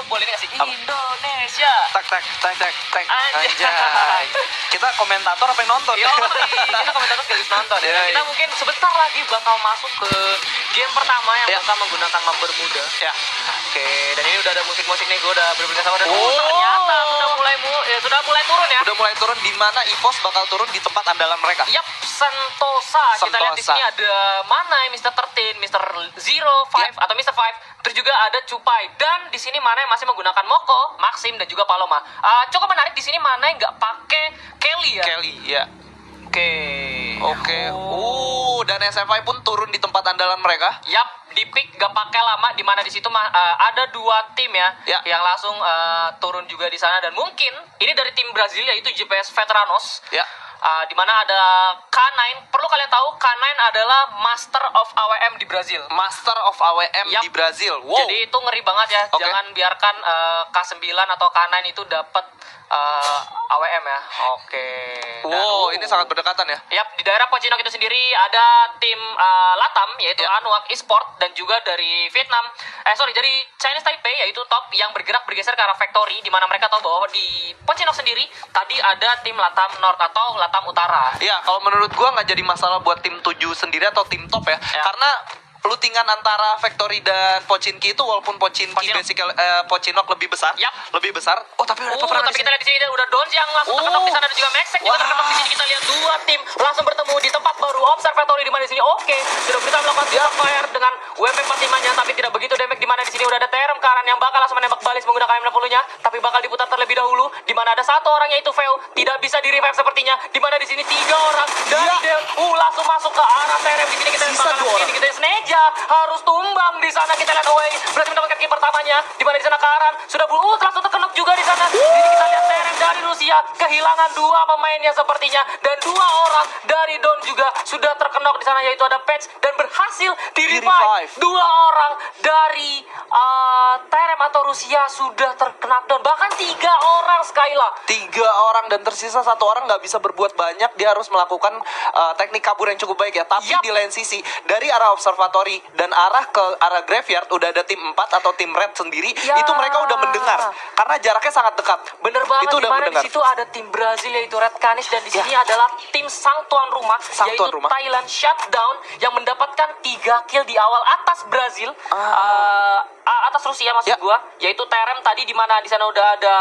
boleh nggak sih? Indonesia. Tak. Anjay. Kita komentator apa yang nonton? Yo, kita komentator sekaligus nonton ya. Kita mungkin sebentar lagi bakal masuk ke game pertama yang bakal menggunakan map bermuda. Ya. Oke, dan ini udah ada musik-musik nih, gue udah bener-bener sama dan ternyata sudah mulai turun ya. Udah mulai turun, di mana EVOS bakal turun di tempat andalan mereka. Yap, Sentosa. Kita lihat di sini ada Manai, Mr. 13, Mr. 05 atau Mr. 5. Terus juga ada Cupai, dan di sini Manai masih menggunakan Moko, Maxim dan juga Paloma. Cukup menarik di sini Manai nggak pakai Kelly ya. Kelly, ya. Oke. Dan SFI pun turun di tempat andalan mereka. Yap, di pick gak pakai lama, di mana di situ ada 2 tim ya, yang langsung turun juga di sana, dan mungkin ini dari tim Brazil yaitu GPS Veteranos. Ya. Di mana ada K9. Perlu kalian tahu, K9 adalah Master of AWM di Brazil. Master of AWM di Brazil. Wow. Jadi itu ngeri banget ya. Jangan biarkan K9 atau K9 itu dapat AWM ya. Oke. Wow, ini sangat berdekatan ya. Yap, di daerah Pochinok itu sendiri ada tim Latam yaitu Anuak Esport, dan juga dari Vietnam. Dari Chinese Taipei yaitu Top yang bergeser ke arah Factory, di mana mereka tahu bahwa di Pochinok sendiri tadi ada tim Latam North atau Latam Utara. Ya, kalau menurut gua nggak jadi masalah buat tim 7 sendiri atau tim Top ya. Karena pelutingan antara Factory dan Pochinki itu, walaupun Pochinki Pochinok lebih besar. Lebih besar. Oh, tapi ada peperangan. Tapi kita lihat di sini udah Dons yang langsung terkenok di sana, dan juga Maxek juga terkenok di sini. Kita lihat 2 tim langsung bertemu di tempat baru Observatory, di mana di sini sudah berusaha melakukan fire dengan WP45-nya, tapi tidak begitu damage, di mana di sini udah ada TRM Karan yang bakal langsung menembak balis menggunakan M60-nya, tapi bakal diputar terlebih dahulu, di mana ada 1 orang yaitu Veo, tidak bisa di revive sepertinya, di mana di sini 3 orang dari Del langsung masuk ke arah TRM. Di sini kita lihat bakal kita Sneja harus tumbang di sana. Kita lihat Away berhasil mendapatkan kill pertamanya, di mana di sana Karan sudah langsung terkenok juga di sana. Jadi kita lihat TRM dari Rusia kehilangan 2 pemainnya sepertinya, dan 2 orang dari Don juga sudah terkenok di sana, yaitu ada Patch, dan berhasil di revive. 2 orang dari TRM atau Rusia sudah terkena down, bahkan 3 orang Skyla. 3 orang, dan tersisa 1 orang nggak bisa berbuat banyak. Dia harus melakukan teknik kabur yang cukup baik ya. Tapi di lain sisi, dari arah Observatory dan ke arah Graveyard udah ada tim 4 atau tim Red sendiri. Itu mereka udah mendengar karena jaraknya sangat dekat. Bener banget. Itu udah di situ ada tim Brazil yaitu Red Canis, dan di sini adalah tim sang tuan rumah yaitu Thailand Shutdown yang mendapatkan 3 kill di awal atas Brazil. Atas Rusia maksud gua, yaitu TRM tadi, di mana di sana udah ada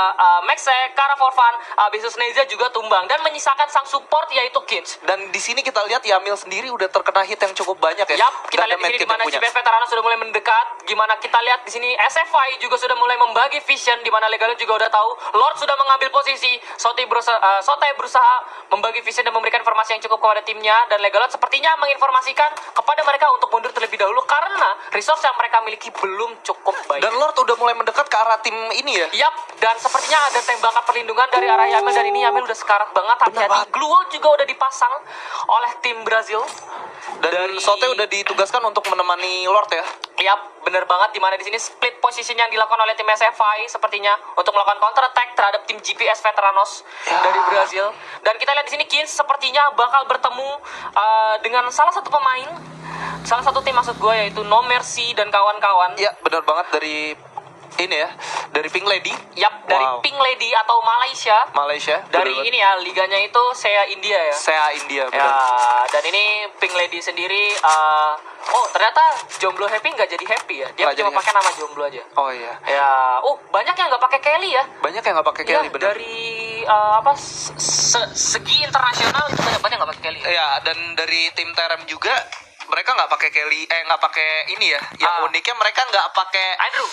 Maxek, Karaforvan, Besus Neza juga tumbang, dan menyisakan sang support yaitu Kins. Dan di sini kita lihat Yamil sendiri udah terkena hit yang cukup banyak ya. Yap, kita lihat di sini di mana GPS Veteranos sudah mulai mendekat. Gimana kita lihat di sini SFI juga sudah mulai membagi vision, di mana Legalot juga udah tahu Lord sudah mengambil posisi. Sote berusaha membagi vision dan memberikan informasi yang cukup kepada timnya, dan Legalot sepertinya menginformasikan kepada mereka untuk mundur terlebih dahulu karena resource yang mereka miliki belum cukup baik. Dan Lord udah mulai mendekat ke arah tim ini ya. Yap, dan sepertinya ada tembakan perlindungan dari arah Yamil, dan ini Yamil udah sekarat banget. Hati-hati, Glue Wall juga udah dipasang oleh tim Brazil. Dan Sote udah ditugaskan untuk menemani Lord ya. Yap, bener banget, dimana di sini split position yang dilakukan oleh tim SFI sepertinya untuk melakukan counter attack terhadap tim GPS Veteranos dari Brazil. Dan kita lihat di sini Kins sepertinya bakal bertemu dengan salah satu tim maksud gue, yaitu No Mercy dan kawan-kawan. Ya, benar banget, dari ini ya, dari Pink Lady. Yap, dari Pink Lady atau Malaysia. Dari ini ya, liganya itu SEA India ya. SEA India, benar. Ya, dan ini Pink Lady sendiri ternyata jomblo happy nggak jadi happy ya. Dia cuma pakai nama jomblo aja. Oh iya. Ya, banyak yang nggak pakai Kelly ya. Banyak yang nggak pakai Kelly, benar. Dari segi internasional itu banyak nggak pakai Kelly. Ya, dan dari tim TRM juga mereka nggak pakai Kelly, nggak pakai ini ya. Yang uniknya mereka nggak pakai Andrew.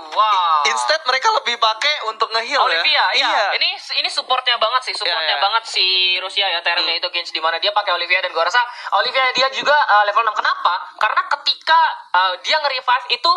Wow. Instead mereka lebih pakai untuk nge-heal Olivia, ya. Iya. Ini supportnya banget sih, banget si Rusia ya, TRM-nya itu Kins, di mana dia pakai Olivia, dan gua rasa Olivia dia juga level 6. Kenapa? Karena ketika dia nge-revive itu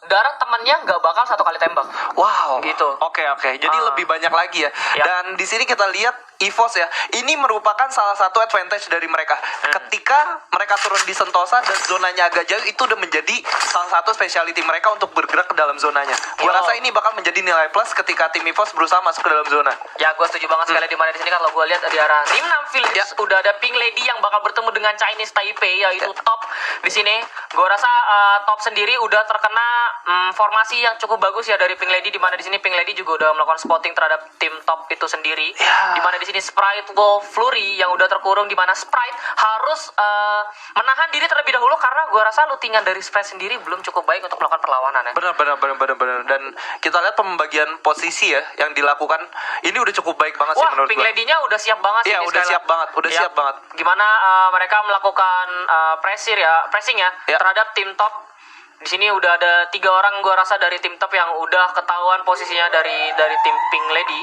darah temannya nggak bakal 1 kali tembak. Wow. Gitu. Oke. Jadi lebih banyak lagi ya. Dan di sini kita lihat EVOS ya, ini merupakan salah satu advantage dari mereka. Ketika mereka turun di Sentosa dan zonanya agak jauh, itu udah menjadi salah satu specialty mereka untuk bergerak ke dalam zonanya. Gua Yo. rasa ini bakal menjadi nilai plus ketika tim EVOS berusaha masuk ke dalam zona. Ya, gue setuju banget sekali di mana di sini kalau gue lihat di arah Rim 6 Village Ya. udah ada Pink Lady yang bakal bertemu dengan Chinese Taipei yaitu Top di sini. Gue rasa Top sendiri udah terkena formasi yang cukup bagus ya dari Pink Lady, di mana di sini Pink Lady juga udah melakukan spotting terhadap tim Top itu sendiri. Ya. Di mana di sini Sprite Wolf Flurry yang udah terkurung, di mana Sprite harus menahan diri terlebih dahulu karena gue rasa lootingan dari Sprite sendiri belum cukup baik untuk melakukan perlawanan ya. Benar. Dan kita lihat pembagian posisi ya yang dilakukan ini udah cukup baik banget sih Wah, menurut Pink gua. Lady-nya udah siap banget sih. Iya, ini udah sekali siap lagi. banget, udah Ya, siap banget. Gimana mereka melakukan pressing ya Ya. terhadap tim Top. Di sini udah ada 3 orang gua rasa dari tim Top yang udah ketahuan posisinya dari tim Pink Lady,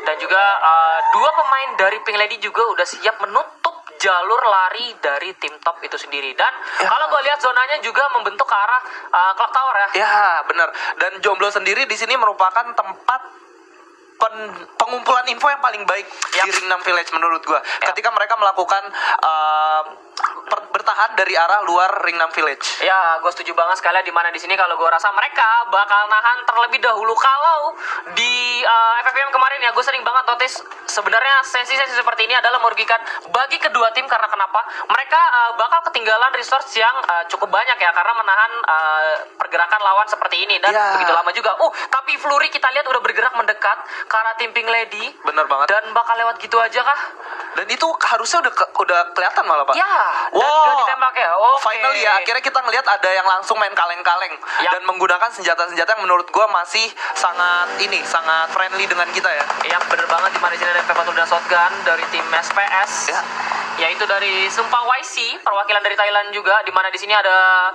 dan juga 2 pemain dari Pink Lady juga udah siap menutup jalur lari dari tim Top itu sendiri. Dan kalau gue lihat zonanya juga membentuk ke arah Clock Tower ya. Ya, benar. Dan Jomblo sendiri di sini merupakan tempat pengumpulan info yang paling baik Yap. di Ring 6 Village menurut gua. Ketika mereka melakukan bertahan dari arah luar Ring 6 Village. Ya, gue setuju banget sekali di mana di sini kalau gue rasa mereka bakal nahan terlebih dahulu. Kalau di FFM kemarin ya, gue sering banget notice sebenarnya sesi-sesi seperti ini adalah merugikan bagi kedua tim karena kenapa? Mereka bakal ketinggalan resource yang cukup banyak ya karena menahan pergerakan lawan seperti ini dan Ya. begitu lama juga. Flurry kita lihat udah bergerak mendekat ke arah tim Pink Lady. Bener banget. Dan bakal lewat gitu aja kah? Dan itu harusnya udah kelihatan malah, Pak. Ya, dan Wow. gak ditembak ya. Oke. Finally ya, akhirnya kita ngelihat ada yang langsung main kaleng-kaleng Yap. dan menggunakan senjata-senjata yang menurut gua masih sangat friendly dengan kita ya. Iya, bener banget. Di mana di sini ada MP40 dan shotgun dari tim SPS. Ya. Yaitu dari Sumpah YC, perwakilan dari Thailand juga. Di mana di sini ada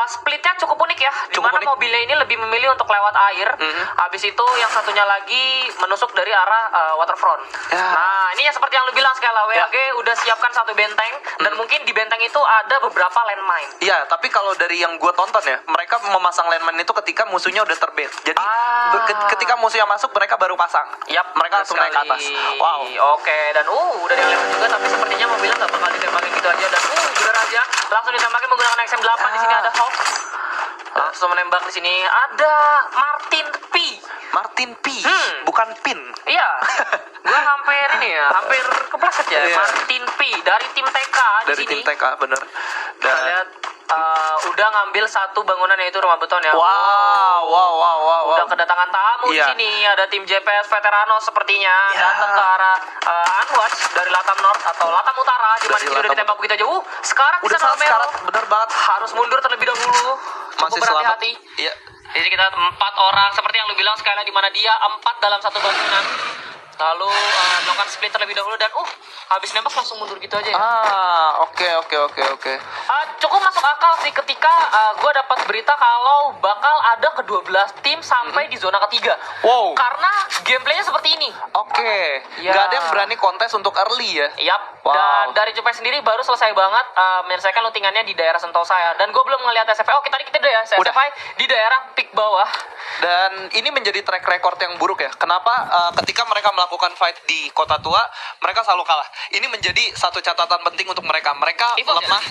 splitnya cukup unik ya. Di Cukup mana unik. mobilnya ini lebih memilih untuk lewat air. Habis itu yang satunya lagi menusuk dari arah waterfront. Ya. Nah, ini ya seperti yang lu bilang sekali WAG udah siapkan satu benteng dan mungkin di benteng itu ada beberapa landmine. Iya, tapi kalau dari yang gue tonton ya, mereka memasang landmine itu ketika musuhnya udah terbait. Jadi ketika musuhnya masuk, mereka baru pasang. Yap, Mereka langsung naik ke atas. Wow. Oke, dan udah ada yang lewat juga, tapi sepertinya mobilnya nggak bakal ditembakin gitu aja. Dan bener aja langsung ditembakin menggunakan XM8. Di sini ada Hawk. Langsung menembak. Di sini ada Martin P. Martin P, bukan Pin. Iya, gue hampir kepleset ya. Iya. Martin P dari tim TK di Dari sini. tim TK, bener. Kita Dan lihat udah ngambil satu bangunan yaitu rumah beton ya. wow. Udah kedatangan tamu Iya. di sini. Ada tim JPS Veterano sepertinya Ya. datang ke arah Unwatch dari Latam North atau Latam Utara, di mana Dari di sini udah Latam. ditembak begitu aja. Sekarang Udah bisa saat sekarang, bener banget. harus mundur terlebih dahulu. Masih Cukup selamat. berhati-hati. Iya. Jadi kita 4 orang seperti yang lu bilang sekali, di mana dia 4 dalam satu bangunan. Lalu melakukan split terlebih dahulu dan habis nembak langsung mundur gitu aja ya. Oke. Cukup masuk akal sih ketika gue dapat berita kalau bakal ada ke-12 tim sampai di zona ketiga. Wow. Karena gameplaynya seperti ini. Oke. Ya. Nggak ada yang berani kontes untuk early ya. Yap. Wow. Dan dari Cupai sendiri baru selesai banget menyelesaikan lootingannya di daerah Sentosa ya. Dan gue belum ngeliat SFI. Oke, tadi kita udah ya. SFI di daerah peak bawah. Dan ini menjadi track record yang buruk ya. Kenapa ketika mereka melakukan fight di Kota Tua, mereka selalu kalah. Ini menjadi satu catatan penting untuk mereka. Mereka EVOS lemah,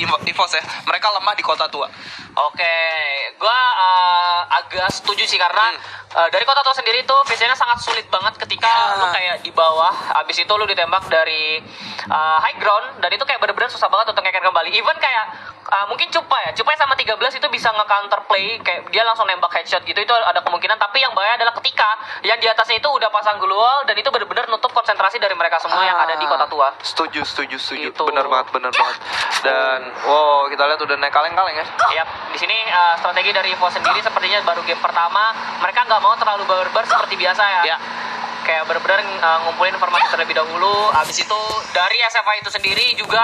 EVOS ya. Mereka lemah di Kota Tua. Oke, gue agak setuju sih karena dari Kota Tua sendiri tuh biasanya sangat sulit banget ketika lu kayak di bawah, abis itu lu ditembak dari high ground, dan itu kayak bener-bener susah banget untuk ngeker kembali. Even kayak mungkin Cupai sama 13 itu bisa nge-counter play, kayak dia langsung nembak headshot gitu, itu ada kemungkinan. Tapi yang bahaya adalah ketika yang di atasnya itu udah pasang global dan itu bener-bener nutup konsentrasi dari mereka semua yang ada di Kota Tua. Setuju. Gitu. Bener banget. Dan wow, kita lihat udah naik kaleng-kaleng ya. Yap, di sini strategi dari EVO sendiri sepertinya baru game pertama mereka nggak mau terlalu barbar seperti biasa ya. Ya. Kayak bener-bener ngumpulin informasi terlebih dahulu. Habis itu dari SFI itu sendiri juga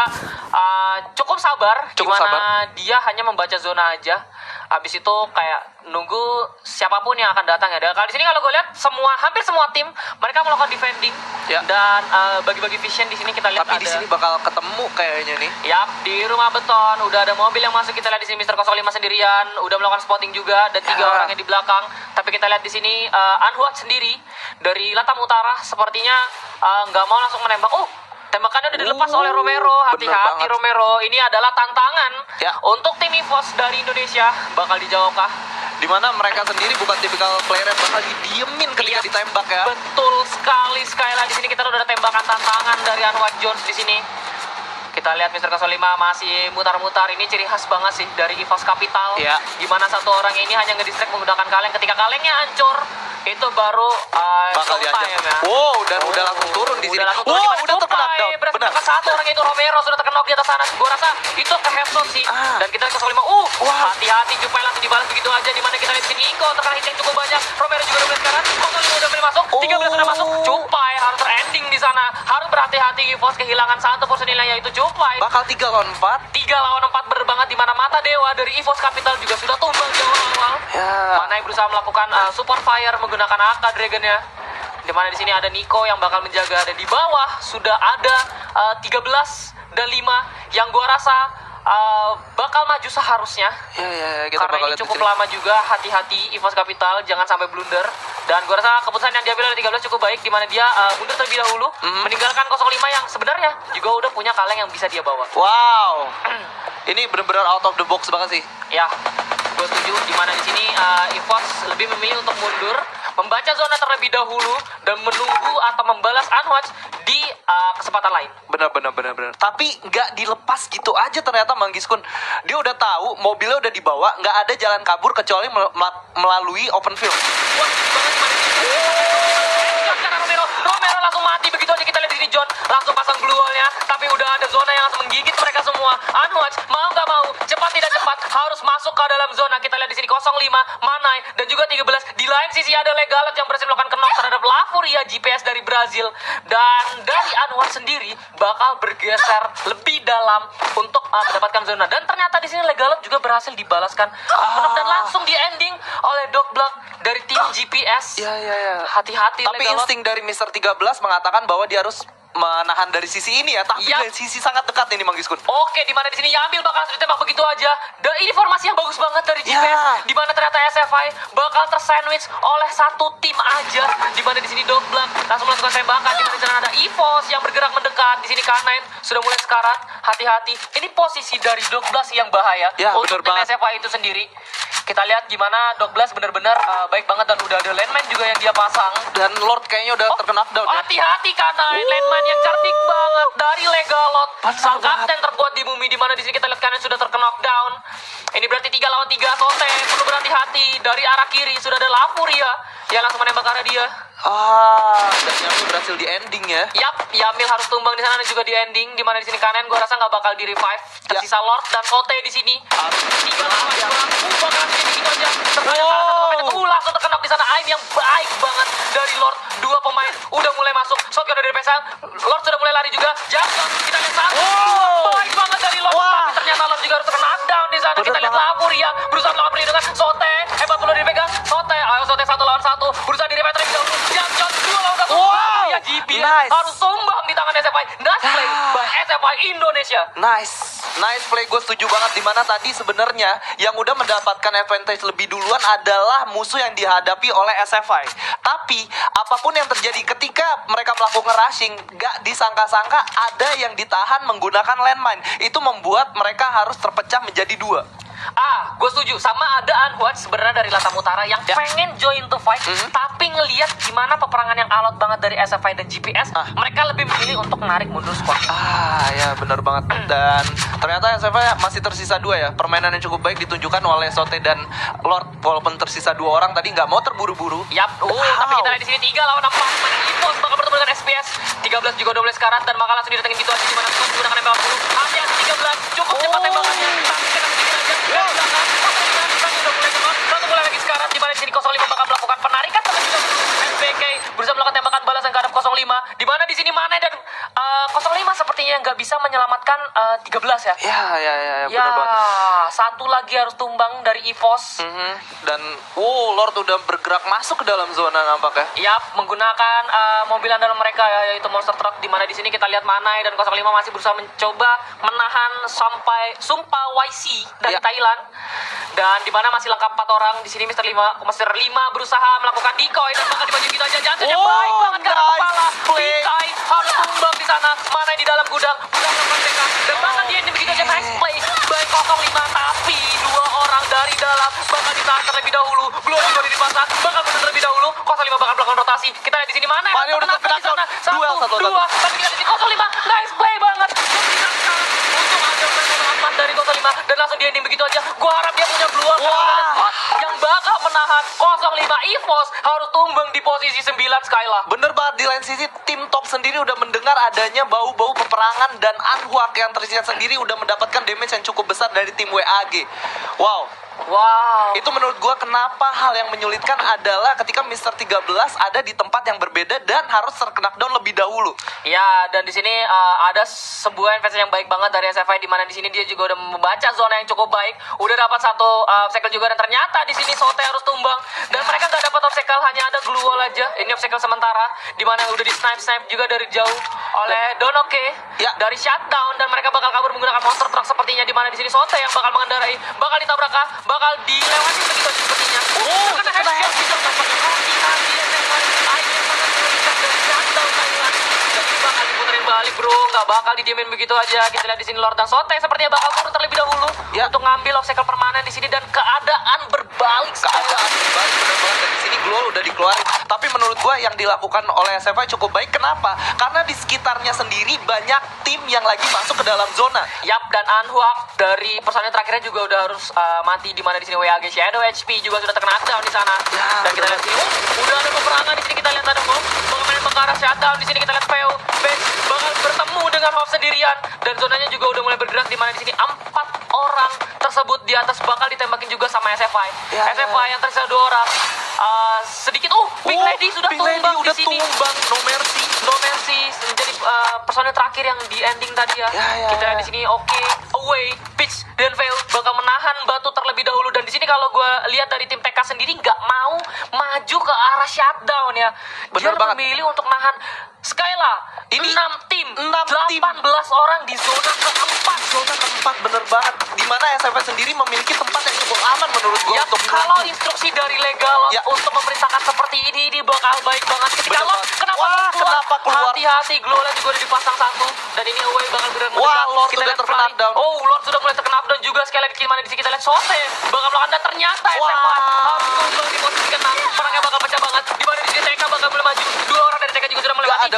cukup sabar, Cukup dimana sabar. dia hanya membaca zona aja. Habis itu kayak nunggu siapapun yang akan datang ya. Dan kali di sini kalau gue lihat hampir semua tim mereka melakukan defending Ya. dan bagi-bagi vision di sini kita lihat Tapi ada. di sini bakal ketemu kayaknya nih. Yap, di rumah beton udah ada mobil yang masuk. Kita lihat di sini Mister 05 sendirian udah melakukan spotting juga dan 3 Ya. orang yang di belakang. Tapi kita lihat di sini Anhuat sendiri dari Latam Utara sepertinya nggak mau langsung menembak. Tembakannya udah dilepas oleh Romero. Bener Hati-hati banget. Romero. Ini adalah tantangan Ya. untuk tim EVOS dari Indonesia. Bakal dijawabkah? Dimana mereka sendiri bukan tipikal player yang bakal didiemin ketika Iya. ditembak ya. Betul sekali. Sekali lagi di sini kita udah ada tembakan tantangan dari Anwar Jones di sini. Kita lihat Mister 05 masih mutar-mutar. Ini ciri khas banget sih dari EVOS Capital. Iya. Gimana satu orang ini hanya ngedistract menggunakan kaleng. Ketika kalengnya hancur, itu baru Bakal showtime diajak. ya. Wow, dan udah langsung turun di sini. Udah langsung turun, Wow, gimana udah terkena Jupai? down. Berhasil Benar. menekan satu orang itu Romero sudah terkena di atas sana. Gua rasa itu ke headshot sih. Dan kita lihat 05. Wah. Hati-hati Jupai langsung dibalas begitu aja. Dimana kita lihat sini Iko terkena hit yang cukup banyak. Romero juga udah sekarang. 05 udah mulai masuk. 13 sudah masuk. Jupai harus terending di sana. Harus berhati-hati EVOS kehilangan satu personilnya yaitu Jupai. Bakal 3 lawan 4. 3 lawan 4 bener banget di mana mata dewa dari EVOS Capital juga sudah tumbang di awal-awal. Ya. Mana yang berusaha melakukan support fire menggunakan AK Dragon-nya. Di mana di sini ada Nico yang bakal menjaga, dan di bawah sudah ada 13 dan 5 yang gua rasa bakal maju seharusnya. Ya, kita Karena bakal ini lihat di cukup sini. lama juga. Hati-hati EVOS Capital jangan sampai blunder. Dan gua rasa keputusan yang diambil oleh 13 cukup baik, di mana dia mundur terlebih dahulu meninggalkan 05 yang sebenarnya juga udah punya kaleng yang bisa dia bawa. Wow. Ini benar-benar out of the box banget sih. Ya, gue setuju. Dimana di sini EVOS lebih memilih untuk mundur, membaca zona terlebih dahulu, dan menunggu atau membalas unwatch di kesempatan lain. Benar. Tapi nggak dilepas gitu aja ternyata Manggiskun. Dia udah tahu mobilnya udah dibawa, nggak ada jalan kabur kecuali melalui open field. Wah, banget gimana sih? Karena Romero langsung mati begitu aja. Kita lihat di sini John langsung pasang blue wall-nya, tapi udah ada zona yang langsung menggigit mereka semua. Unwatch mau nggak mau, cepat tidak cepat harus masuk ke dalam zona. Kita lihat di sini 05, Manai dan juga 13. Di lain sisi ada Legalat yang berhasil melakukan knock terhadap Lafuria GPS dari Brazil. Dan dari Anwar sendiri bakal bergeser lebih dalam untuk mendapatkan zona. Dan ternyata di sini Legalat juga berhasil dibalaskan dan langsung di ending oleh Dog Block dari tim GPS. Ya. Hati-hati Tapi Legalat. insting dari Mr. 13 mengatakan bahwa dia harus menahan dari sisi ini ya, tapi Yap. dari sisi sangat dekat ini Manggiskun. Oke, di mana di sini Yamil bakal langsung ditembak begitu aja. Dan ini formasi yang bagus banget dari GPS. Ya. Di mana ternyata SFI bakal tersandwich oleh satu tim aja. Di mana di sini Dog Blood langsung melakukan tembakan. Di mana di sana ada EVOS yang bergerak mendekat. Di sini K9 sudah mulai sekarat. Hati-hati. Ini posisi dari Dog Blood yang bahaya Ya, untuk bener tim banget. SFI itu sendiri. Kita lihat gimana Dog Blood benar-benar baik banget, dan udah ada landmine juga yang dia pasang. Dan Lord kayaknya udah terkena down ya. Hati-hati karena landmine yang cerdik banget dari Legalot, Benar sang banget. kapten terkuat di bumi. Di mana di sini kita lihat kanan sudah terkena down. Ini berarti 3 lawan 3 Sote. Perlu berhati-hati. Dari arah kiri sudah ada Lafuria yang langsung menembak ke arah dia. Dan Yamil berhasil di ending ya. Yap, Yamil harus tumbang di sana dan juga di ending. Di mana di sini kanan gua rasa nggak bakal di revive. Tersisa Lord dan Sote di sini. 3 lawan 2. Bakal jadi gitu aja. Terkadang salah satu pemain itu langsung terkena di sana. Aim yang baik banget dari Lord. 2 pemain udah mulai masuk. Shotgun dari Pesang. Lord sudah mulai lari juga. Jackson kita lihat satu. Baik banget dari Lord. Tapi ternyata Lord juga harus terkena down di sana. Bener Kita lihat banget. Lafuria berusaha melawan Pri dengan Sote. Hebat perlu dipegang. Sote. Ayo Sote 1 lawan 1. Berusaha di revive terlebih dahulu. Jackson 2 lawan 1. Ya GB Nice. harus tumbang di tangan SFI. Nice play by SFI Indonesia. Nice play, gue setuju banget. Dimana tadi sebenarnya yang udah mendapatkan advantage lebih duluan adalah musuh yang dihadapi oleh SFI. Tapi apapun yang terjadi ketika mereka melakukan rushing, gak disangka-sangka ada yang ditahan menggunakan landmine. Itu membuat mereka harus terpecah menjadi 2. Gue setuju. Sama ada Unwatch sebenarnya dari Latam Utara yang pengen join to fight, tapi ngelihat gimana peperangan yang alot banget dari SFI dan GPS, mereka lebih memilih untuk menarik mundur squad. Ya benar banget. Dan ternyata SFI masih tersisa 2 ya. Permainan yang cukup baik ditunjukkan oleh Sote dan Lord. Walaupun tersisa 2 orang tadi nggak mau terburu-buru. Yap, tapi kita lihat di sini 3 lawan 4. EVOS bakal bertemu dengan SPS. 13 juga udah mulai sekarat dan bakal langsung didatengin gitu aja, di mana Scott menggunakan MP40. Hati-hati 13, cukup cepat tembakannya. Tapi kita sedikit aja. Dan di belakang, udah mulai kemot. Satu mulai lagi sekarat, di mana di sini 05 bakal melakukan penarikan terlebih dahulu. SBK berusaha melakukan tembakan balasan ke arah 05. Di mana di sini Mane dan 05 sepertinya nggak tidak bisa menyelamatkan 13 ya. Ya, Ya, bener banget. satu lagi harus tumbang dari EVOS. Dan Lord udah bergerak masuk ke dalam zona nampaknya. Yap, menggunakan mobil andalan mereka ya, yaitu Monster Truck, di mana di sini kita lihat Manai dan 05 masih berusaha mencoba menahan sampai Sumpah YC dari Ya. Thailand. Dan di mana masih lengkap 4 orang di sini. Mr. 5 berusaha melakukan decoy dan bakal dibaju gitu aja. Jatuhnya baik banget ke arah nice kepala. play. Decoy harus tumbang di sana. Manai di dalam gudang melakukan TK dan bahkan dia ini begitu aja nice play. Baik 05 tapi 2 orang dari dalam bakal ditahan terlebih dahulu. Belum juga dipasang, bakal mundur terlebih dahulu. 05 bakal melakukan rotasi. Kita lihat di sini mana Manai udah terkena di sana. duel satu. 2. Tapi kita lihat di sini 05 nice play banget. Untung ada aman dari 05 dan langsung dia ini begitu aja. Gua harap dia punya peluang yang bakal menahan 05 EVOS harus tumbang di posisi 9 Skyla. Bener banget, di lain sisi tim top sendiri udah mendengar adanya bau-bau peperangan dan Anhuak yang tersisa sendiri udah mendapatkan damage yang cukup besar dari tim WAG. Wow. Itu menurut gua kenapa hal yang menyulitkan adalah ketika Mr. 13 ada di tempat yang berbeda dan harus terknockdown lebih dahulu. Ya, dan di sini ada sebuah investasi yang baik banget dari SFI, di mana di sini dia juga udah membaca zona yang cukup baik. Udah dapat satu obstacle juga dan ternyata di sini Sote harus tumbang dan mereka nggak dapat obstacle, hanya ada glue wall aja. Ini obstacle sementara di mana udah di snipe juga dari jauh oleh Donoke dari shutdown dan mereka bakal kabur menggunakan monster truck sepertinya, di mana di sini Sote yang bakal mengendarai, bakal ditabrak kah? Bakal dilewati begitu aja sepertinya. Kena headshot hati-hati SFI. Akhirnya sangat merugikan dari shutdown Thailand. Dan ini bakal diputerin balik bro, nggak bakal didiemin begitu aja. Kita lihat di sini Lord dan Sote sepertinya bakal turun terlebih dahulu untuk ngambil obstacle permanen di sini dan keadaan berbalik. Bener banget, dan di sini Glow udah dikeluarin. Tapi menurut gua yang dilakukan oleh SFI cukup baik. Kenapa? Karena di sekitarnya sendiri banyak tim yang lagi masuk ke dalam zona. Yap, dan Anhuak dari personil terakhirnya juga udah harus mati, di mana di sini WAG Shadow HP juga sudah terkena down di sana. Dan kita lihat sini udah ada peperangan di sini, kita lihat ada Mom mengemen Bengkara shutdown di sini, kita lihat Peo bakal bertemu dengan Hoff sendirian dan zonanya juga udah mulai bergerak, di mana di sini 4 orang tersebut di atas bakal ditembakin juga sama SFI. SFI yang tersisa 2 orang. Sedikit Pink Lady sudah tumbang di sini. No mercy. Menjadi personil terakhir yang di ending tadi ya. Kita lihat di sini away Pitch dan Veo bakal menahan batu terlebih dahulu, dan di sini kalau gue lihat dari tim TK sendiri nggak mau maju ke arah shutdown ya. Dia memilih untuk nahan Skyla. Ini 6 tim, 18 orang di zona keempat. Bener banget. Dimana SFI sendiri memiliki tempat yang cukup aman menurut gue untuk kalau instruksi dari legal untuk memerintahkan seperti ini bakal baik banget. Ketika lo kenapa keluar? Hati-hati, Glola juga udah dipasang satu dan ini away bakal gerak. Lord sudah terkena down. Lord sudah mulai terkena down juga. Sekali lagi gimana di sini kita lihat Sote bakal melakukan, dan ternyata SFI harus tumbang di posisi ke-6. Perangnya bakal pecah banget. Di mana di sini TK bakal mulai maju. 2 orang dari TK juga sudah mulai mati.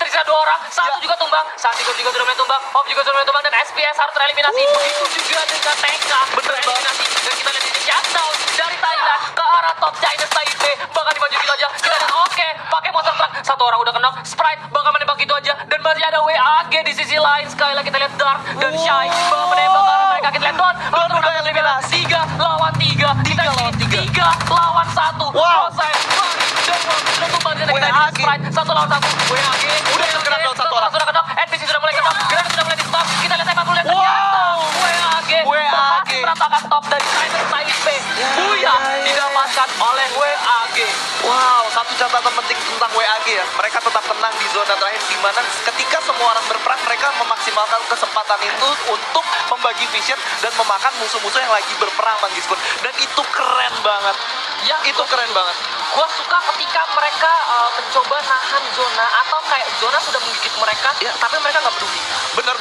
Tersisa 2 orang. Satu juga tumbang. Satu juga sudah mulai tumbang. Hoff juga sudah mulai tumbang dan SPS harus tereliminasi. Begitu juga dengan TK tereliminasi. Dan kita lihat di sini shutdown dari Thailand ke arah top Chinese Taipei bakal dimaju gitu aja. Kita lihat pakai monster truck. 1 orang udah kena. Sprite bakal menembak gitu aja, dan masih ada WAG di sisi lain. Sekali lagi kita lihat Dark dan Shy bakal menembak ke arah mereka. Kita lihat Don udah eliminasi. 3 lawan 3. 3 lawan 1. Selesai. Dan sudah tumbang di sana. Kita lihat Sprite 1 lawan 1. WAG udah terkena down 1 orang. Sudah kena. NPC sudah mulai kena. Granat sudah mulai di stop. Kita lihat tembak dulu. Ternyata WAG berhasil meratakan top dari Chinese Taipei. Didapatkan oleh WAG. Satu catatan penting tentang WAG ya. Mereka tetap tenang di zona terakhir, di mana ketika semua orang berperang, mereka memaksimalkan kesempatan itu untuk membagi vision dan memakan musuh-musuh yang lagi berperang, Bang Giskun. Dan itu keren banget. Itu keren banget. Gua suka ketika mereka mencoba nahan zona, atau kayak zona sudah menggigit mereka, tapi mereka nggak peduli. Bener.